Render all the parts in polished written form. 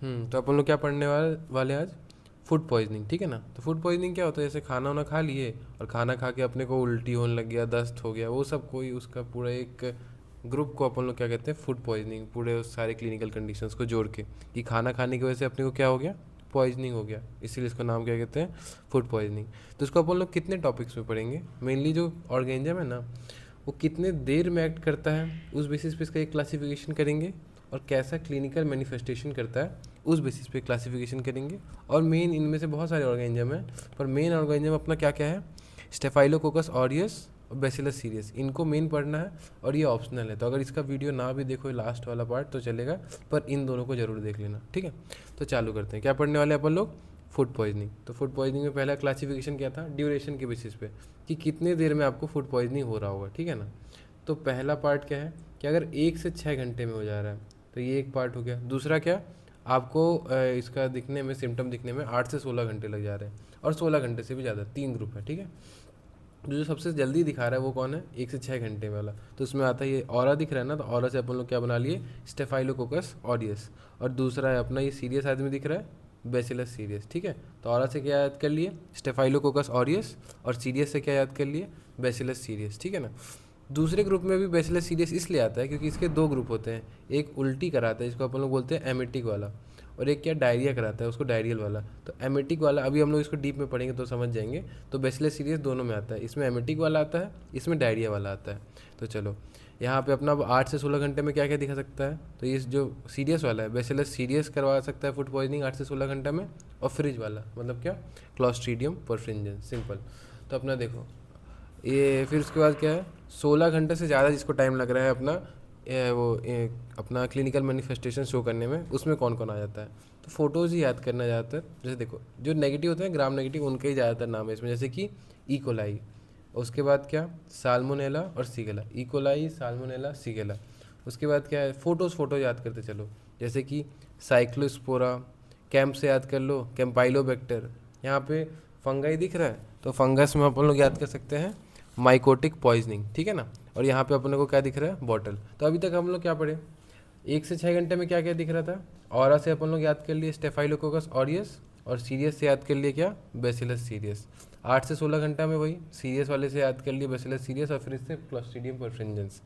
तो अपन लोग क्या पढ़ने वाले आज? फूड पॉइजनिंग, ठीक है ना। तो फूड पॉइजनिंग क्या होता है? जैसे खाना वाना खा लिए और खाना खा के अपने को उल्टी होने लग गया, दस्त हो गया, वो सब कोई उसका पूरा एक ग्रुप को अपन लोग क्या कहते हैं? Food poisoning. पूरे उस सारे क्लिनिकल कंडीशंस को जोड़ के कि खाना खाने की वजह से अपने को क्या हो गया? पॉइजनिंग हो गया, इसीलिए इसका नाम क्या कहते हैं? Food poisoning. तो इसको अपन लोग कितने टॉपिक्स में पढ़ेंगे? मेनली जो ऑर्गेनिज्म है ना, वो कितने देर में एक्ट करता है उस बेसिस पे इसका एक क्लासिफिकेशन करेंगे, और कैसा क्लिनिकल मैनिफेस्टेशन करता है उस बेसिस पे क्लासिफिकेशन करेंगे। और मेन इनमें से बहुत सारे ऑर्गेनिज्म हैं, पर मेन ऑर्गेनिज्म अपना क्या क्या है? स्टेफाइलोकोकस ऑरियस और बैसिलस सीरियस, इनको मेन पढ़ना है और ये ऑप्शनल है। तो अगर इसका वीडियो ना भी देखो लास्ट वाला पार्ट तो चलेगा, पर इन दोनों को जरूर देख लेना, ठीक है। तो चालू करते हैं। क्या पढ़ने वाले अपन लोग? Food poisoning. तो फूड पॉइजनिंग में पहला क्लासिफिकेशन क्या था? ड्यूरेशन के बेसिस पे, कि कितने देर में आपको फूड पॉइजनिंग हो रहा होगा, ठीक है ना। तो पहला पार्ट क्या है कि अगर 1 से 6 घंटे में हो जा रहा है तो ये एक पार्ट हो गया। दूसरा क्या? आपको इसका दिखने में, सिम्टम दिखने में 8 से 16 घंटे लग जा रहे हैं, और 16 घंटे से भी ज़्यादा। 3 ग्रुप है, ठीक है। जो सबसे जल्दी दिखा रहा है वो कौन है? 1 से 6 घंटे वाला। तो उसमें आता है ये ऑरा दिख रहा है ना, तो ऑरा से अपन लोग क्या बना लिए? Staphylococcus aureus. और दूसरा है अपना ये सीरियस आदमी दिख रहा है, बेसिलस सीरियस, ठीक है। तो ऑरा से क्या याद कर लिए? Staphylococcus aureus. और सीरियस से क्या याद कर लिए? बेसिलस सीरियस, ठीक है ना। दूसरे ग्रुप में भी बैसिलस सीरियस इसलिए आता है क्योंकि इसके दो ग्रुप होते हैं। एक उल्टी कराता है, इसको अपन लोग बोलते हैं एमेटिक वाला, और एक क्या डायरिया कराता है, उसको डायरियल वाला। तो एमेटिक वाला अभी हम लोग इसको डीप में पढ़ेंगे तो समझ जाएंगे। तो बैसिलस सीरियस दोनों में आता है, इसमें एमेटिक वाला आता है, इसमें डायरिया वाला आता है। तो चलो यहाँ पे अपना 8 से 16 घंटे में क्या क्या दिखा सकता है? तो ये जो सीरियस वाला है, बैसिलस सीरियस करवा सकता है फूड पॉइजनिंग 8 से 16 घंटे में। और फ्रिज वाला मतलब क्या? Clostridium perfringens, simple. तो अपना देखो ये, फिर उसके बाद क्या है? 16 घंटे से ज़्यादा जिसको टाइम लग रहा है अपना अपना क्लिनिकल मैनिफेस्टेशन शो करने में, उसमें कौन कौन आ जाता है? तो फोटोज़ ही याद करना ज़्यादातर। जैसे देखो जो नेगेटिव होते हैं, ग्राम नेगेटिव, उनके ही ज़्यादातर नाम है इसमें, जैसे कि इकोलाई। उसके बाद क्या? साल्मोनेला और सीगेला। E coli, salmonella, shigella. उसके बाद क्या है? फोटो याद करते चलो, जैसे कि साइक्लोस्पोरा। कैंप से याद कर लो कैंपाइलोबैक्टर। यहाँ पे फंगाई दिख रहा है, तो फंगस में अपन लोग याद कर सकते हैं माइकोटिक पॉइजनिंग, ठीक है ना। और यहाँ पे अपने को क्या दिख रहा है? बॉटल। तो अभी तक हम लोग क्या पढ़े? 1 से 6 घंटे में क्या क्या दिख रहा था? ऑरा से अपन लोग याद कर लिए स्टेफाइलोकोकस ऑरियस, और सीरियस से याद कर लिए क्या? Bacillus serious. 8 से 16 घंटा में वही सीरियस वाले से याद कर लिए बेसिलस सीरियस, और फिर इससे क्लॉस्ट्रीडियम परफ्रिंजेंस।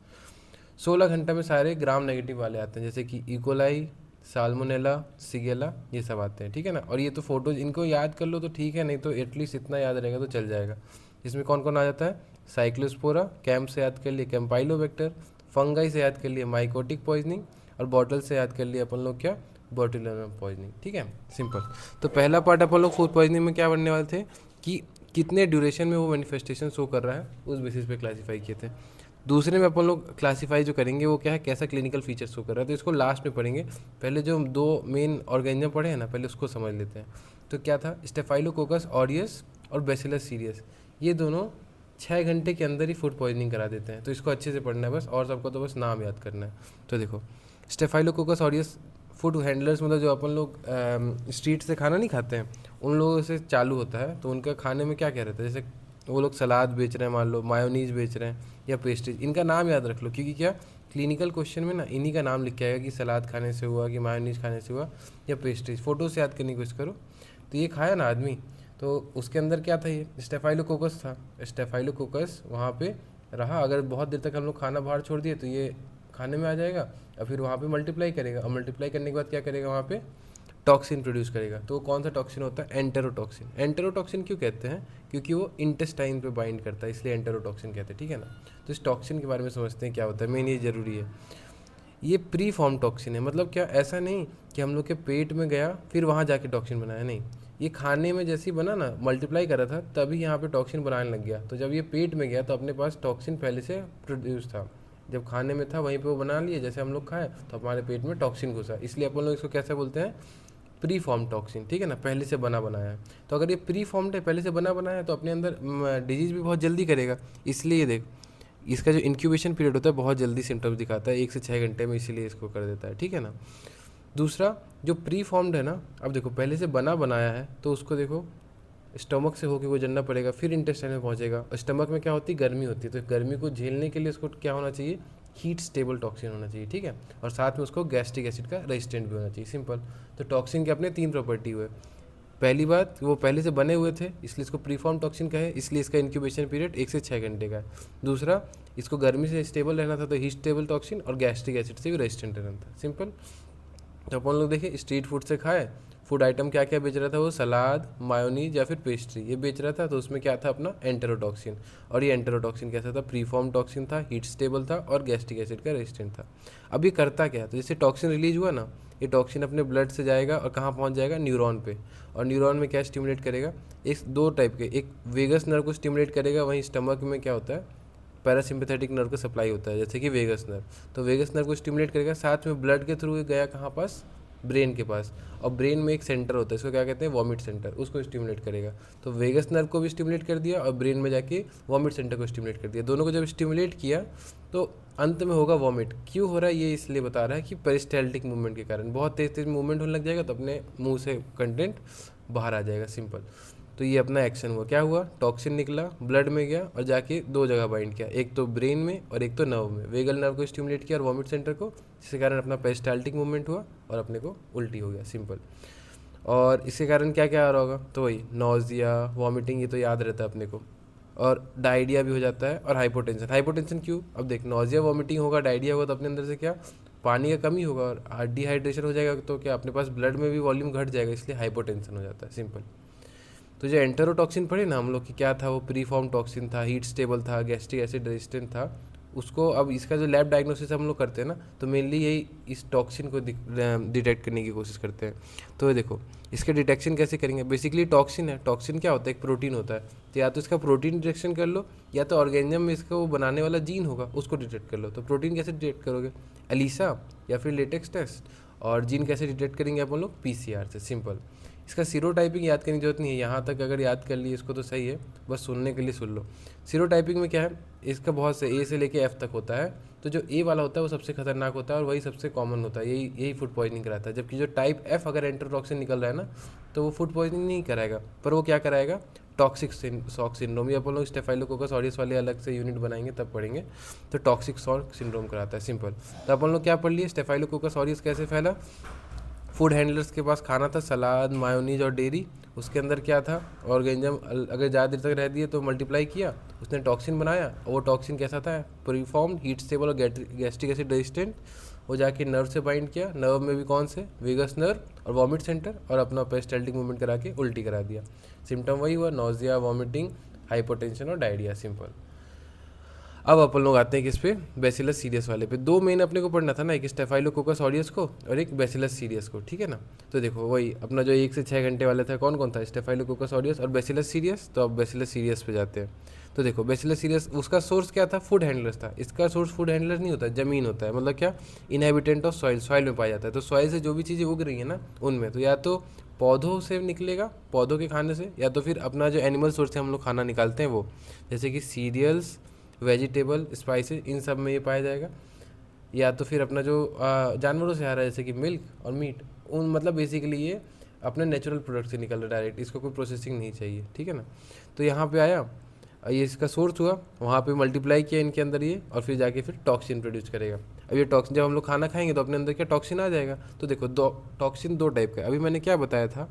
16 घंटा में सारे ग्राम नेगेटिव वाले आते हैं, जैसे कि इकोलाई, साल्मोनेला, सिगेला, ये सब आते हैं, ठीक है ना। और ये तो फोटोज, इनको याद कर लो तो ठीक है, नहीं तो एटलीस्ट इतना याद रहेगा तो चल जाएगा। इसमें कौन कौन आ जाता है? साइक्लोस्पोरा। कैंप से याद कर लिए कैंपाइलोबैक्टर। फंगाई से याद कर लिए माइकोटिक पॉइजनिंग। और बॉटल से याद कर लिए अपन लोग क्या? बॉटुलिनम पॉइजनिंग, ठीक है, सिंपल। तो पहला पार्ट अपन लोग फूड पॉइजनिंग में क्या पढ़ने वाले थे कि कितने ड्यूरेशन में वो मैनिफेस्टेशन शो कर रहा है, उस बेसिस पे क्लासीफाई किए थे। दूसरे में अपन लोग क्लासीफाई जो करेंगे वो क्या है? कैसा क्लिनिकल फीचर शो कर रहा है, तो इसको लास्ट में पढ़ेंगे। पहले जो हम दो मेन ऑर्गेनिज्म पढ़े हैं ना, पहले उसको समझ लेते हैं। तो क्या था? स्टेफाइलोकोकस ऑरियस और बैसिलस सीरियस, ये दोनों 6 घंटे के अंदर ही फूड पॉइजनिंग करा देते हैं। तो इसको अच्छे से पढ़ना है बस, और सबको तो बस नाम याद करना है। तो देखो स्टेफाइलोकोकस ऑरियस, फूड हैंडलर्स मतलब जो अपन लोग स्ट्रीट से खाना नहीं खाते हैं, उन लोगों से चालू होता है। तो उनका खाने में क्या क्या रहता है? जैसे वो लोग सलाद बेच रहे हैं, मान लो मायोनीज बेच रहे हैं या पेस्ट्रीज, इनका नाम याद रख लो, क्योंकि क्या क्लिनिकल क्वेश्चन में ना इन्हीं का नाम लिख के आएगा कि सलाद खाने से हुआ, कि मायोनीज खाने से हुआ, या पेस्ट्रीज। फोटो से याद करने की कोशिश करो। तो ये खाया ना आदमी, तो उसके अंदर क्या था? ये स्टेफाइलोकोकस था। स्टेफाइलोकोकस वहाँ पे रहा, अगर बहुत देर तक हम लोग खाना बाहर छोड़ दिए तो ये खाने में आ जाएगा, और फिर वहाँ पे मल्टीप्लाई करेगा, और मल्टीप्लाई करने के बाद क्या करेगा? वहाँ पे टॉक्सिन प्रोड्यूस करेगा। तो कौन सा टॉक्सिन होता है? एंटेरोटॉक्सिन। एंटेरोटॉक्सिन क्यों कहते हैं? क्योंकि वो इंटेस्टाइन पे बाइंड करता है, इसलिए एंटेरोटॉक्सिन कहते हैं, ठीक है ना। तो इस टॉक्सिन के बारे में समझते हैं क्या होता है, मेन ये जरूरी है। ये प्री फॉर्म टॉक्सिन है, मतलब क्या? ऐसा नहीं कि हम लोग के पेट में गया फिर वहाँ जाके टॉक्सिन बनाया, नहीं। ये खाने में जैसे ही बना ना, मल्टीप्लाई करा था, तभी यहाँ पे टॉक्सिन बनाने लग गया। तो जब ये पेट में गया तो अपने पास टॉक्सिन पहले से प्रोड्यूस था, जब खाने में था वहीं पे वो बना लिए, जैसे हम लोग खाए तो हमारे पेट में टॉक्सिन घुसा, इसलिए अपन लोग इसको कैसे बोलते हैं? प्री फॉर्म टॉक्सिन, ठीक है ना, पहले से बना बनाया है। तो अगर ये प्री फॉर्म्ड है, पहले से बना बनाया है, तो अपने अंदर डिजीज़ भी बहुत जल्दी करेगा। इसलिए देख, इसका जो इंक्यूबेशन पीरियड होता है बहुत जल्दी सिम्टम्स दिखाता है, 1 से 6 घंटे में, इसीलिए इसको कर देता है, ठीक है ना। दूसरा जो प्री फॉर्म्ड है ना, अब देखो पहले से बना बनाया है, तो उसको देखो स्टमक से होके गुजरना पड़ेगा, फिर इंटेस्टाइन में पहुंचेगा। और स्टमक में क्या होती है? गर्मी होती है, तो गर्मी को झेलने के लिए उसको क्या होना चाहिए? हीट स्टेबल टॉक्सिन होना चाहिए, ठीक है, और साथ में उसको गैस्ट्रिक एसिड का रेजिस्टेंट भी होना चाहिए, सिंपल। तो टॉक्सिन के अपने 3 प्रॉपर्टी हुए। पहली बात, वो पहले से बने हुए थे इसलिए इसको प्रीफॉर्म टॉक्सिन कहे, इसलिए इसका इंक्यूबेशन पीरियड 1 से 6 घंटे का है। दूसरा, इसको गर्मी से स्टेबल रहना था तो हीट स्टेबल टॉक्सिन, और गैस्ट्रिक एसिड से भी रेजिस्टेंट रहना था, सिंपल। तो अपन लोग देखिए स्ट्रीट फूड से खाए, फूड आइटम क्या क्या बेच रहा था वो, सलाद, मायोनीज या फिर पेस्ट्री, ये बेच रहा था। तो उसमें क्या था अपना एंटेरोटॉक्सिन, और ये एंटेरोटॉक्सिन कैसा था, प्रीफॉर्म टॉक्सिन था, हीट स्टेबल था और गैस्ट्रिक एसिड का रेजिस्टेंट था। अब ये करता क्या, तो जैसे टॉक्सिन रिलीज हुआ ना, ये टॉक्सिन अपने ब्लड से जाएगा और कहाँ पहुँच जाएगा, न्यूरॉन पे, और न्यूरॉन में क्या स्टिमुलेट करेगा, एक दो टाइप के, एक वेगस नर्व को स्टिमुलेट करेगा, वहीं स्टमक में क्या होता है, पैरासिम्पैथेटिक नर्व का सप्लाई होता है, जैसे कि वेगस नर्व। तो वेगस नर्व को स्टिमुलेट करेगा, साथ में ब्लड के थ्रू गया कहाँ पास, ब्रेन के पास, और ब्रेन में एक सेंटर होता है, इसको क्या कहते हैं, वॉमिट सेंटर, उसको स्टिमुलेट करेगा। तो वेगस नर्व को भी स्टिमुलेट कर दिया और ब्रेन में जाके वॉमिट सेंटर को स्टिमुलेट कर दिया। दोनों को जब स्टिमुलेट किया तो अंत में होगा वॉमिट। क्यों हो रहा है ये इसलिए बता रहा है कि पेरिस्टाल्टिक मूवमेंट के कारण, बहुत तेज तेज मूवमेंट होने लग जाएगा तो अपने मुंह से कंटेंट बाहर आ जाएगा, सिंपल। तो ये अपना एक्शन हुआ, क्या हुआ, टॉक्सिन निकला, ब्लड में गया और जाके 2 जगह बाइंड किया, एक तो ब्रेन में और एक तो नर्व में, वेगल नर्व को स्टिमुलेट किया और वॉमिट सेंटर को, जिसके कारण अपना पेरिस्टाल्टिक मूवमेंट हुआ और अपने को उल्टी हो गया, सिंपल। और इसके कारण क्या क्या आ रहा होगा, तो वही नोजिया, वॉमिटिंग, ये तो याद रहता है अपने को, और डायरिया भी हो जाता है, और हाइपोटेंशन। हाइपोटेंशन क्यों, अब देख, नोजिया वॉमिटिंग होगा, डायरिया होगा, तो अपने अंदर से क्या, पानी का कमी होगा और डिहाइड्रेशन हो जाएगा, तो क्या अपने पास ब्लड में भी वॉल्यूम घट जाएगा, इसलिए हाइपोटेंशन हो जाता है, सिंपल। तो जो एंटेरोटॉक्सिन पढ़े ना हम लोग कि क्या था, वो प्रीफॉर्म टॉक्सिन था, हीट स्टेबल था, गैस्ट्रिक एसिड रेजिस्टेंट था, उसको अब इसका जो लैब डायग्नोसिस हम लोग करते हैं ना, तो मेनली यही इस टॉक्सिन को डिटेक्ट करने की कोशिश करते हैं। तो ये देखो इसके डिटेक्शन कैसे करेंगे, बेसिकली टॉक्सिन है, टॉक्सिन क्या होता है, एक प्रोटीन होता है, तो या तो इसका प्रोटीन डिटेक्शन कर लो, या तो ऑर्गेनिज्म में इसका वो बनाने वाला जीन होगा उसको डिटेक्ट कर लो। तो प्रोटीन कैसे डिटेक्ट करोगे, एलिसा या फिर लेटेक्स टेस्ट, और जीन कैसे डिटेक्ट करेंगे अपन लोग, पीसीआर से, सिंपल। इसका सीरोटाइपिंग याद करने की जरूरत नहीं है, यहाँ तक अगर याद कर लिए इसको तो सही है, बस सुनने के लिए सुन लो। सीरोटाइपिंग में क्या है, इसका बहुत से ए से लेके एफ तक होता है, तो जो ए वाला होता है वो सबसे खतरनाक होता है और वही सबसे कॉमन होता है, यही फूड पॉइजनिंग कराता है। जबकि जो टाइप एफ अगर एंटेरोटॉक्सिन निकल रहा है ना, तो वो फूड पॉइजनिंग नहीं कराएगा, पर वो क्या कराएगा, टॉक्सिक शॉक सिंड्रोम, ये अपन लोग स्टेफाइलोकोकस ऑरियस वाले अलग से यूनिट बनाएंगे तब पढ़ेंगे, तो टॉक्सिक शॉक सिंड्रोम कराता है, सिंपल। तो अपन लोग क्या पढ़ लिए, स्टेफाइलोकोकस ऑरियस कैसे फैला, फूड हैंडलर्स के पास खाना था, सलाद, मायोनीज और डेयरी, उसके अंदर क्या था, ऑर्गेनिज्म अगर ज़्यादा देर तक रह दिए तो मल्टीप्लाई किया, उसने टॉक्सिन बनाया, और वो टॉक्सिन कैसा था, प्रीफॉर्म, हीट स्टेबल और गैस्ट्रिक एसिड रेजिस्टेंट, वो जाके नर्व से बाइंड किया, नर्व में भी कौन से, वेगस नर्व और वॉमिट सेंटर, और अपना पेरिस्टाल्टिक मूवमेंट करा के उल्टी करा दिया। सिम्टम वही हुआ, नोजिया, वॉमिटिंग, हाइपोटेंशन और डायरिया, सिंपल। अब अपन लोग आते हैं किस पे, बैसिलस सीरियस वाले पे। 2 मेन अपने को पढ़ना था ना, एक स्टेफाइलोकोकस ऑरियस को और एक बैसिलस सीरियस को, ठीक है ना। तो देखो वही अपना जो 1 से 6 घंटे वाला था, कौन कौन था, स्टेफाइलोकोकस ऑरियस और बैसिलस सीरियस। तो अब बैसिलस सीरियस पे जाते हैं। तो देखो बैसिलस सीरियस, उसका सोर्स क्या था, फूड हैंडलर्स था। इसका सोर्स फूड हैंडलर नहीं होता, जमीन होता है, मतलब क्या, इनहेबिटेंट ऑफ सॉइल, सॉइल में पाया जाता है। तो सॉइल से जो भी चीज़ें उग रही है ना उनमें, तो या तो पौधों से निकलेगा, पौधों के खाने से, या तो फिर अपना जो एनिमल सोर्स से हम लोग खाना निकालते हैं वो, जैसे कि सीरियल्स, वेजिटेबल, स्पाइसेस, इन सब में ये पाया जाएगा। या तो फिर अपना जो जानवरों से आ रहा है, जैसे कि मिल्क और मीट, उन मतलब बेसिकली ये अपने नेचुरल प्रोडक्ट से निकल रहा है डायरेक्ट, इसको कोई प्रोसेसिंग नहीं चाहिए, ठीक है ना। तो यहाँ पे आया, ये इसका सोर्स हुआ, वहाँ पे मल्टीप्लाई किया इनके अंदर ये, और फिर जाके फिर टॉक्सिन प्रोड्यूस करेगा। अब ये टॉक्सिन जब हम लोग खाना खाएंगे तो अपने अंदर क्या टॉक्सिन आ जाएगा। तो देखो टॉक्सिन 2 टाइप का है, अभी मैंने क्या बताया था,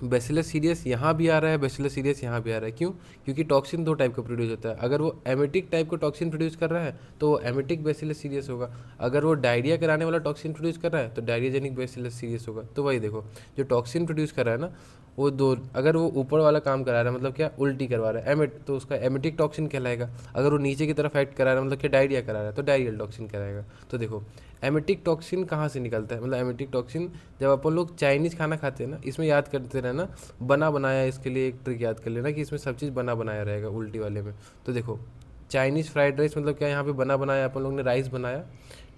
बैसिलस सीरियस यहाँ भी आ रहा है, बैसिलस सीरियस यहाँ भी आ रहा है। क्यों, क्योंकि टॉक्सिन 2 टाइप का प्रोड्यूस होता है। अगर वो एमिटिक टाइप का टॉक्सिन प्रोड्यूस कर रहा है तो वो एमिटिक बैसिलस सीरियस होगा, अगर वो डायरिया कराने वाला टॉक्सिन प्रोड्यूस कर रहा है तो डायरियाजेनिक बैसिलस सीरियस होगा। तो वही देखो, जो टॉक्सिन प्रोड्यूस कर रहा है ना, वो 2, अगर वो ऊपर वाला काम करा रहा है, मतलब क्या, उल्टी करवा रहा है, एमिट, तो उसका एमिटिक टॉक्सिन कहलाएगा। अगर वो नीचे की तरफ एक्ट करा रहा है, मतलब क्या, डायरिया करा रहा है, तो डायरियल टॉक्सिन कहलाएगा। तो देखो एमिटिक टॉक्सिन कहाँ से निकलता है, मतलब एमिटिक टॉक्सिन जब अपन लोग चाइनीज़ खाना खाते हैं ना, इसमें याद करते रहना, बना बनाया, इसके लिए एक ट्रिक याद कर लेना कि इसमें सब चीज़ बना बनाया रहेगा उल्टी वाले में। तो देखो चाइनीज़ फ्राइड राइस, मतलब क्या, यहाँ पे बना बनाया, अपन लोग ने राइस बनाया,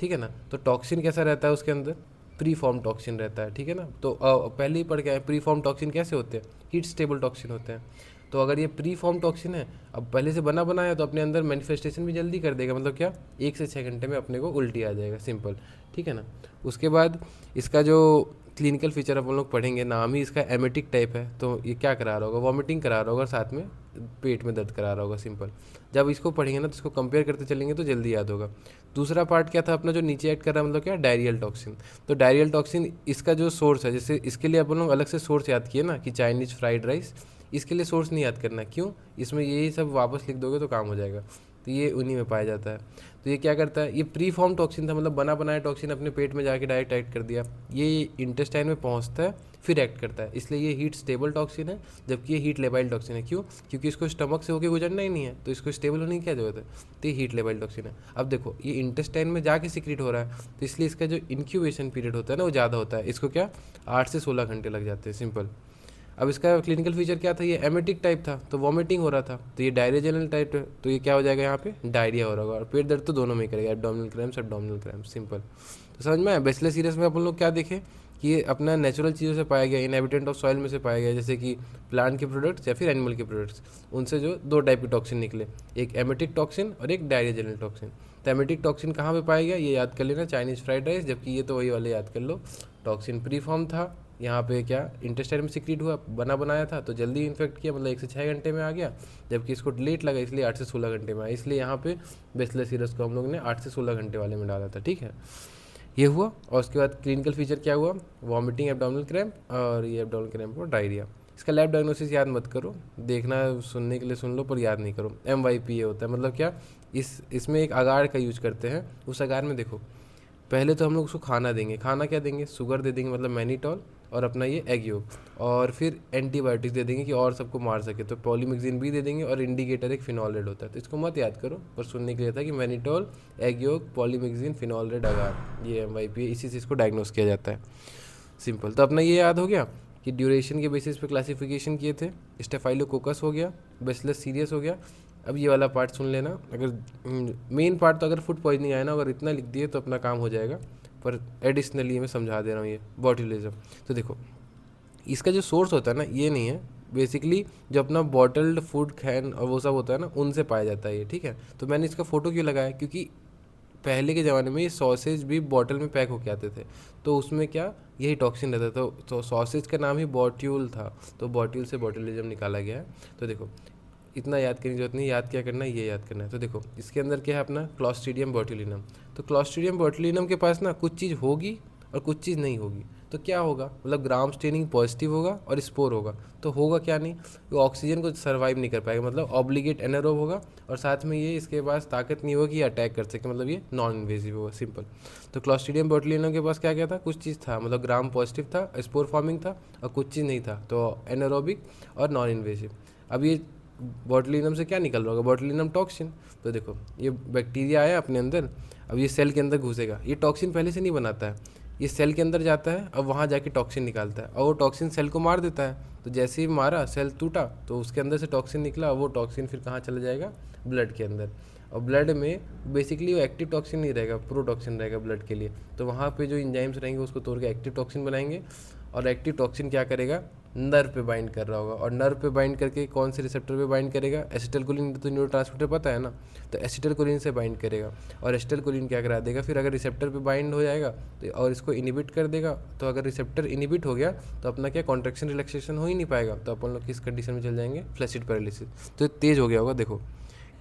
ठीक है ना। तो टॉक्सिन कैसा रहता है उसके अंदर, प्री फॉर्म टॉक्सिन रहता है, ठीक है ना। तो पहले ही पढ़ के आए, प्री फॉर्म टॉक्सिन कैसे होते हैं, हीट स्टेबल टॉक्सिन होते हैं। तो अगर ये प्री फॉर्म टॉक्सिन है, अब पहले से बना बनाया, तो अपने अंदर मैनिफेस्टेशन भी जल्दी कर देगा, मतलब क्या, 1 से 6 घंटे में अपने को उल्टी आ जाएगा, सिंपल, ठीक है ना। उसके बाद इसका जो क्लिनिकल फीचर अपन लोग पढ़ेंगे, नाम ही इसका एमेटिक टाइप है, तो ये क्या करा रहा होगा, वॉमिटिंग करा रहा होगा, साथ में पेट में दर्द करा रहा होगा, सिंपल। जब इसको पढ़ेंगे ना तो इसको कंपेयर करते चलेंगे तो जल्दी याद होगा। दूसरा पार्ट क्या था अपना जो नीचे ऐड कर रहा है, मतलब क्या, डायरियल टॉक्सिन। तो डायरियल टॉक्सिन इसका जो सोर्स है, जैसे इसके लिए अपन लोग अलग से सोर्स याद किए ना कि चाइनीज़ फ्राइड राइस, इसके लिए सोर्स नहीं याद करना, क्यों, इसमें यही सब वापस लिख दोगे तो काम हो जाएगा। तो ये उन्हीं में पाया जाता है। तो ये क्या करता है, ये प्री फॉर्म टॉक्सिन था, मतलब बना बनाया टॉक्सिन अपने पेट में जाके डायरेक्ट एक्ट कर दिया, ये इंटेस्टाइन में पहुंचता है फिर एक्ट करता है, इसलिए ये हीट स्टेबल टॉक्सिन है, जबकि ये हीट लेबाइल टॉक्सिन है। क्यों, क्योंकि इसको स्टमक से होकर गुजरना ही नहीं है, तो इसको स्टेबल होने की क्या जरूरत है, तो ये हीट लेबाइल टॉक्सिन है। अब देखो ये इंटेस्टाइन में जाके सिक्रीट हो रहा है, तो इसलिए इसका जो इंक्यूबेशन पीरियड होता है ना वो ज़्यादा होता है, इसको क्या 8 से 16 घंटे लग जाते हैं, सिंपल। अब इसका क्लिनिकल फीचर क्या था, ये एमेटिक टाइप था तो वॉमिटिंग हो रहा था, तो ये डायरिया टाइप है, तो ये क्या हो जाएगा, यहाँ पे डायरिया हो रहा होगा, और पेट दर्द तो दोनों में ही करेगा, एब्डोमिनल क्रैम्प्स, सिंपल। तो समझ में आया। बैसिलस सीरियस में अपन लोग क्या देखें कि ये अपना नेचुरल चीज़ों से पाया गया, इनहेबिटेंट ऑफ सॉइल में से पाया गया, जैसे कि प्लांट के प्रोडक्ट्स या फिर एनिमल के प्रोडक्ट्स, उनसे जो 2 टाइप के टॉक्सिन निकले, एक एमेटिक टॉक्सिन और एक डायरिया टॉक्सिन। तो एमेटिक टॉक्सिन कहाँ पे पाया गया, ये याद कर लेना, चाइनीज़ फ्राइड राइस, जबकि ये तो वही वाले याद कर लो, टॉक्सिन प्री फॉर्म था, यहाँ पे क्या इंटेस्टाइन में सिक्रीट हुआ, बना बनाया था तो जल्दी इन्फेक्ट किया, मतलब 1 से 6 घंटे में आ गया, जबकि इसको लेट लगा इसलिए 8 से 16 घंटे में आया, इसलिए यहाँ पे बैसिलस सीरस को हम लोग ने 8 से 16 घंटे वाले में डाला था, ठीक है। ये हुआ, और उसके बाद क्लिनिकल फीचर क्या हुआ, वॉमिटिंग, एब्डोमिनल क्रैम्प, और ये एब्डोमिनल क्रैम्प और डायरिया। इसका लैब डायग्नोसिस याद मत करो, देखना सुनने के लिए सुन लो पर याद नहीं करो। MYPA होता है, मतलब क्या, इसमें एक अगार का यूज करते हैं, उस अगार में देखो पहले तो हम लोग उसको खाना देंगे, खाना क्या देंगे, शुगर दे देंगे, मतलब मैनीटॉल, और अपना ये एग योग, और फिर एंटीबायोटिक्स दे देंगे कि और सबको मार सके, तो पॉलीमिक्सिन भी दे देंगे, और इंडिकेटर एक फिनॉल रेड होता है, तो इसको मत याद करो, पर सुनने के लिए था कि mannitol, egg yolk, polymyxin, phenol red, agar, ये MYPA, इसी से इसको डायग्नोस किया जाता है, सिंपल। तो अपना ये याद हो गया कि ड्यूरेशन के बेसिस पे क्लासिफिकेशन किए थे, स्टेफाइलोकोकस हो गया, बैसिलस सीरियस हो गया। अब ये वाला पार्ट सुन लेना, अगर मेन पार्ट तो अगर फूड पॉइजनिंग आया ना, अगर इतना लिख दिए तो अपना काम हो जाएगा, पर एडिशनली मैं समझा दे रहा हूँ ये बॉटुलिज्म। तो देखो इसका जो सोर्स होता है ना, ये नहीं है, बेसिकली जो अपना बॉटल्ड फूड कैन और वो सब होता है ना, उनसे पाया जाता है ये, ठीक है। तो मैंने इसका फ़ोटो क्यों लगाया, क्योंकि पहले के ज़माने में ये सॉसेज भी बॉटल में पैक होके आते थे, तो उसमें क्या यही टॉक्सिन रहता था, तो सॉसेज का नाम ही बॉट्यूल था, तो बॉट्यूल से बॉटुलिज्म निकाला गया है। तो देखो इतना याद करने की जरूरत नहीं, याद क्या करना है, ये याद करना है। तो देखो इसके अंदर क्या है अपना क्लॉस्ट्रीडियम बॉटुलिनम, तो क्लॉस्ट्रीडियम बॉटुलिनम के पास ना कुछ चीज़ होगी और कुछ चीज़ नहीं होगी, तो क्या होगा, मतलब ग्राम स्टेनिंग पॉजिटिव होगा और स्पोर होगा, तो होगा क्या नहीं, वो ऑक्सीजन को सर्वाइव नहीं कर पाएगा, मतलब ऑब्लिगेट एनारोब होगा, और साथ में ये इसके पास ताकत नहीं होगी अटैक कर सके, मतलब ये नॉन इन्वेजिव होगा, सिंपल। तो क्लॉस्ट्रीडियम बॉटुलिनम के पास क्या क्या था, कुछ चीज़ था, मतलब ग्राम पॉजिटिव था, स्पोर फॉर्मिंग था, और कुछ चीज़ नहीं था, तो एनारोबिक और नॉन इन्वेजिव। अब ये बॉटुलिनम से क्या निकल रहा होगा, बॉटुलिनम टॉक्सिन। तो देखो ये बैक्टीरिया आया अपने अंदर, अब ये सेल के अंदर घुसेगा, ये टॉक्सिन पहले से नहीं बनाता है, ये सेल के अंदर जाता है, अब वहाँ जाके टॉक्सिन निकालता है, और वो टॉक्सिन सेल को मार देता है, तो जैसे ही मारा सेल टूटा तो उसके अंदर से टॉक्सिन निकला, वो टॉक्सिन फिर कहाँ चला जाएगा, ब्लड के अंदर, और ब्लड में बेसिकली वो एक्टिव टॉक्सिन नहीं रहेगा, प्रोटॉक्सिन रहेगा ब्लड के लिए, तो वहाँ पे जो इंजाइम्स रहेंगे उसको तोड़ के एक्टिव टॉक्सिन बनाएंगे, और एक्टिव टॉक्सिन क्या करेगा, नर्व पे बाइंड कर रहा होगा, और नर्व पे बाइंड करके कौन से रिसेप्टर पे बाइंड करेगा, एसिटाइलकोलिन, तो न्यूरोट्रांसमीटर पता है ना, तो एसिटाइलकोलिन से बाइंड करेगा, और एसिटाइलकोलिन क्या करा देगा, फिर अगर रिसेप्टर पे बाइंड हो जाएगा तो और इसको इनिबिट कर देगा, तो अगर रिसेप्टर इनिबिट हो गया तो अपना क्या कॉन्ट्रैक्शन रिलैक्सेशन हो ही नहीं पाएगा, तो अपन लोग किस कंडीशन में चल जाएंगे, फ्लैसिड पैरालिसिस, तो तेज़ हो गया होगा। देखो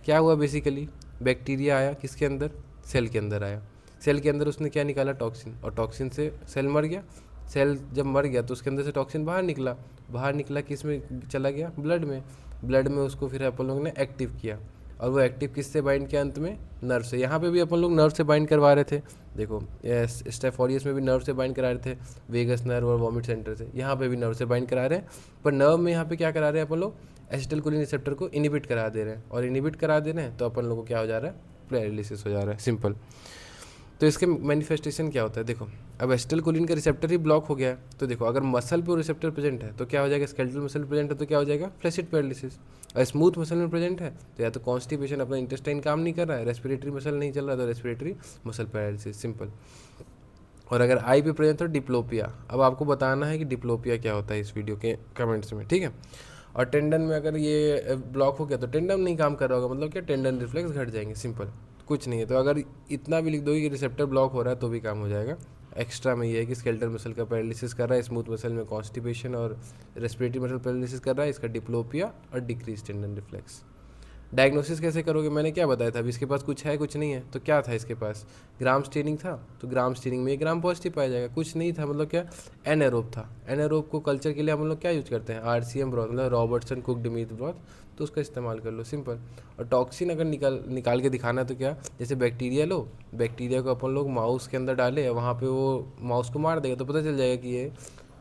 क्या हुआ, बेसिकली बैक्टीरिया आया किसके अंदर, सेल के अंदर आया, सेल के अंदर उसने क्या निकाला, टॉक्सिन, और टॉक्सिन से सेल मर गया, सेल जब मर गया तो उसके अंदर से टॉक्सिन बाहर निकला किस में चला गया, ब्लड में उसको फिर अपन लोग ने एक्टिव किया, और वो एक्टिव किससे बाइंड किया, अंत में नर्व से। यहाँ पे भी अपन लोग नर्व से बाइंड करवा रहे थे, देखो स्टेफोरियस में भी नर्व से बाइंड करा रहे थे, वेगस नर्व और वॉमिट सेंटर से, यहाँ पे भी नर्व से बाइंड करा रहे हैं, पर नर्व में यहाँ पे क्या करा रहे हैं अपन लोग, एसिटाइलकोलिन रिसेप्टर को इनिबिट करा दे रहे हैं, और इनिबिट करा दे रहे हैं तो अपन लोग को क्या हो जा रहा है, पैरालिसिस हो जा रहा है, सिंपल। तो इसके मैनिफेस्टेशन क्या होता है, देखो अब एसिटाइलकोलिन का रिसेप्टर ही ब्लॉक हो गया है, तो देखो अगर मसल पे रिसेप्टर प्रेजेंट है तो क्या हो जाएगा, स्केलेटल मसल प्रेजेंट है तो क्या हो जाएगा, फ्लैसिड पैरालिसिस, और स्मूथ मसल में प्रेजेंट है तो या तो कॉन्स्टिपेशन, अपना इंटेस्टाइन काम नहीं कर रहा है, रेस्पिरेटरी मसल नहीं चल रहा तो रेस्पिरेटरी मसल पैरालिसिस, सिंपल। और अगर आई पे प्रेजेंट तो डिप्लोपिया, अब आपको बताना है कि डिप्लोपिया क्या होता है इस वीडियो के कमेंट्स में, ठीक है। और टेंडन में अगर ये ब्लॉक हो गया तो टेंडन नहीं काम कर रहा होगा, मतलब क्या टेंडन रिफ्लेक्स घट जाएंगे, सिंपल, कुछ नहीं है। तो अगर इतना भी लिख दो कि रिसेप्टर ब्लॉक हो रहा है तो भी काम हो जाएगा, एक्स्ट्रा में ये है कि स्केलेटल मसल का पैरालिसिस कर रहा है, स्मूथ मसल में कॉन्स्टिपेशन और रेस्पिरेटरी मसल पैरालिसिस कर रहा है, इसका डिप्लोपिया और डिक्रीज टेंडन रिफ्लेक्स। डायग्नोसिस कैसे करोगे, मैंने क्या बताया था, अभी इसके पास कुछ है कुछ नहीं है, तो क्या था इसके पास, ग्राम स्टेनिंग था, तो ग्राम स्टेनिंग में ग्राम पॉजिटिव पाया जाएगा। कुछ नहीं था, मतलब क्या, एनारोब था। एनारोब को कल्चर के लिए हम लोग क्या यूज करते हैं, RCM ब्रॉथ, मतलब रॉबर्टसन कुक्ड मीट ब्रॉथ, तो उसका इस्तेमाल कर लो, सिंपल। और टॉक्सिन अगर निकाल के दिखाना है तो क्या, जैसे बैक्टीरिया लो, बैक्टीरिया को अपन लोग माउस के अंदर डाले, वहाँ पे वो माउस को मार देगा तो पता चल जाएगा कि ये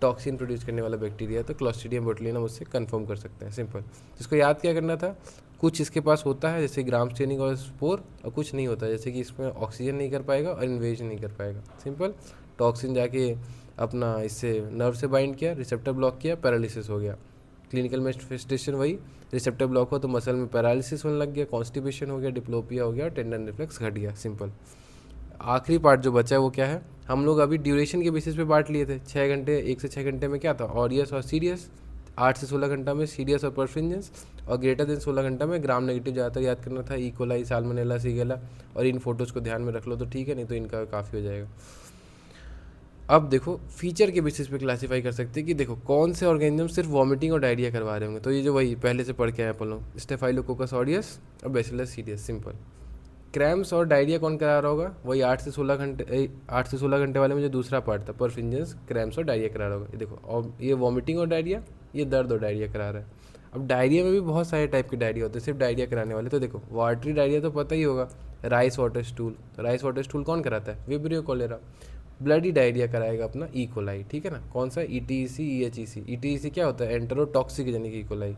टॉक्सिन प्रोड्यूस करने वाला बैक्टीरिया है, तो क्लॉस्ट्रीडियम बोटुलिनम उससे कंफर्म कर सकते हैं, सिंपल। जिसको याद क्या करना था, कुछ इसके पास होता है जैसे ग्राम स्टेनिंग और स्पोर, और कुछ नहीं होता जैसे कि इसमें ऑक्सीजन नहीं कर पाएगा और इन्वेजन नहीं कर पाएगा, सिंपल। टॉक्सिन जाके अपना इससे नर्व से बाइंड किया, रिसेप्टर ब्लॉक किया, पैरालिसिस हो गया। क्लिनिकल मैनिफेस्टेशन वही, रिसेप्टर ब्लॉक हो तो मसल में पैरालिसिस होने लग गया, कॉन्स्टिपेशन हो गया, डिप्लोपिया हो गया, टेंडन रिफ्लेक्स घट गया, सिंपल। आखिरी पार्ट जो बचा है वो क्या है, हम लोग अभी ड्यूरेशन के बेसिस पे बांट लिए थे, 6 घंटे, 1 से 6 घंटे में क्या था, ऑरियस और सीरियस, 8 से 16 घंटा में सीरियस और परफिंजेंस, और ग्रेटर देन 16 घंटा में ग्राम नेगेटिव ज़्यादातर याद करना था, इकोलाई, साल्मोनेला, सीगेला, और इन फोटोज़ को ध्यान में रख लो तो ठीक है, नहीं तो इनका काफ़ी हो जाएगा। अब देखो फीचर के बेसिस पे क्लासीफाई कर सकते हैं कि देखो कौन से ऑर्गेनिज्म सिर्फ वॉमिटिंग और डायरिया करवा रहे होंगे, तो ये जो वही पहले से पढ़ के आए अपन लोग, स्टेफाइलोकोकस ऑरियस और बैसिलस सीरियस, सिंपल। क्रैम्स और डायरिया कौन करा रहा होगा, वही 8 से 16 घंटे वाले में जो दूसरा पार्ट था, परफिंजेंस, क्रैम्स और डायरिया करा रहा होगा। ये देखो, और ये वॉमिटिंग और डायरिया, ये दर्द और डायरिया करा रहा है। अब डायरिया में भी बहुत सारे टाइप के डायरिया होते हैं, सिर्फ डायरिया कराने वाले, तो देखो वाटरी डायरिया तो पता ही होगा, राइस वाटर स्टूल, तो राइस वाटर स्टूल कौन कराता है, विब्रियो कोलेरा। ब्लडी डायरिया कराएगा अपना ई कोलाई, ठीक है ना, कौन सा, ETEC EHEC। ETEC क्या होता है, एंटेरोटॉक्सिक यानी कि ई कोलाई।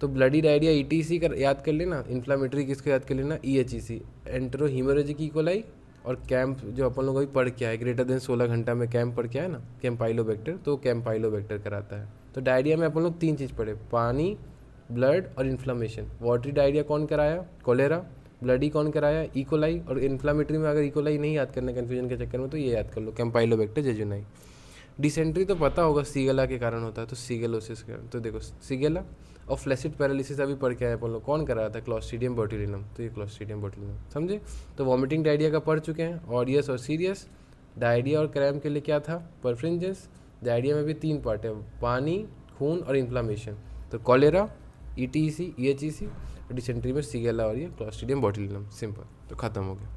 तो ब्लडी डायरिया ETEC का याद कर लेना, इन्फ्लामेटरी किसको याद कर लेना, EHEC, enterohemorrhagic E coli. और कैंप जो अपन लोग अभी पढ़ के आए, ग्रेटर देन 16 घंटा में कैंप पढ़ के आए ना, कैम्पाइलोबैक्टर, तो कैम्पाइलोबैक्टर कराता है। तो डायरिया में अपन लोग 3 चीज़ पढ़े, पानी, ब्लड और इन्फ्लामेशन। वाटरी डायरिया कौन कराया, कोलेरा। ब्लडी कौन कराया, ई कोलाई। और इन्फ्लामेटरी में अगर ई कोलाई नहीं याद करना कन्फ्यूजन के चक्कर में, तो ये याद कर लो, कैम्पाइलोबैक्टर जेजुनाई। डिसेंट्री तो पता होगा सीगेला के कारण होता है, तो सीगेलोसिस के कारण, तो देखो सीगेला। और फ्लैसिड पैरालिसिस अभी पढ़ के आए अपन लोग, कौन कराया था, क्लॉस्ट्रीडियम बोटुलिनम, तो ये क्लॉस्ट्रीडियम बोटुलिनम, समझे। तो वॉमिटिंग डायरिया का पढ़ चुके हैं, ऑरियस और सीरियस। डायरिया और क्रैम्प के लिए क्या था, परफ्रिंजेंस। डायरिया में भी 3 पार्ट है, पानी, खून और इन्फ्लामेशन, तो कॉलेरा, ETEC EHEC। डिसेंट्री में सीगेला और ये क्लॉस्ट्रीडियम बोटुलिनम, सिंपल, तो खत्म हो गया।